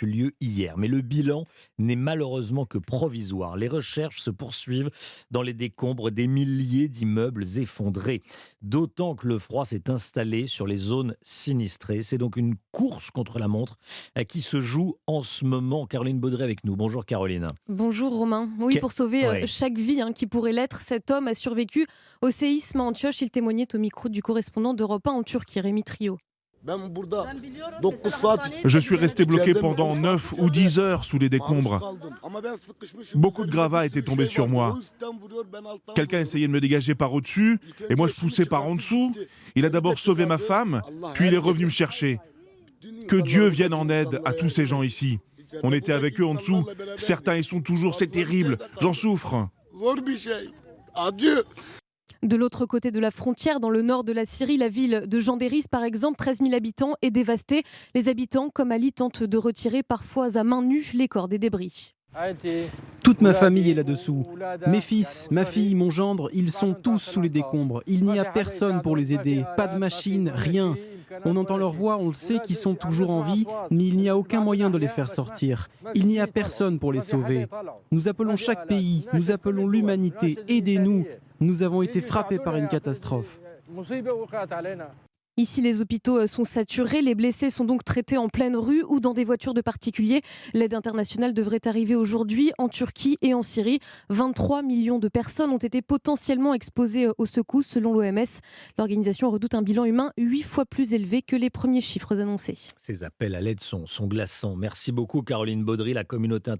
eu lieu hier. Mais le bilan n'est malheureusement que provisoire. Les recherches se poursuivent dans les décombres des milliers d'immeubles effondrés. D'autant que le froid s'est installé sur les zones sinistrées. C'est donc une course contre la montre qui se joue en ce moment. Caroline Baudry avec nous. Bonjour Caroline. Bonjour Romain. Oui, pour sauver Ouais. chaque vie qui pourrait l'être, cet homme a survécu au séisme à Antioche. Il témoignait au micro du correspondant d'Europe 1 en Turquie, Rémi Trio. Je suis resté bloqué pendant 9 ou 10 heures sous les décombres. Beaucoup de gravats étaient tombés sur moi. Quelqu'un essayait de me dégager par au-dessus et moi je poussais par en dessous. Il a d'abord sauvé ma femme, puis il est revenu me chercher. Que Dieu vienne en aide à tous ces gens ici. On était avec eux en dessous. Certains y sont toujours, c'est terrible. J'en souffre. De l'autre côté de la frontière, dans le nord de la Syrie, la ville de Janderis, par exemple, 13 000 habitants, est dévastée. Les habitants, comme Ali, tentent de retirer parfois à main nue les corps des débris. Toute ma famille est là-dessous. Mes fils, ma fille, mon gendre, ils sont tous sous les décombres. Il n'y a personne pour les aider, pas de machine, rien. On entend leur voix, on le sait qu'ils sont toujours en vie, mais il n'y a aucun moyen de les faire sortir. Il n'y a personne pour les sauver. Nous appelons chaque pays, nous appelons l'humanité, aidez-nous. Nous avons été frappés par une catastrophe. Ici, les hôpitaux sont saturés. Les blessés sont donc traités en pleine rue ou dans des voitures de particuliers. L'aide internationale devrait arriver aujourd'hui en Turquie et en Syrie. 23 millions de personnes ont été potentiellement exposées aux secousses, selon l'OMS. L'organisation redoute un bilan humain 8 fois plus élevé que les premiers chiffres annoncés. Ces appels à l'aide sont glaçants. Merci beaucoup Caroline Baudry. La communauté internationale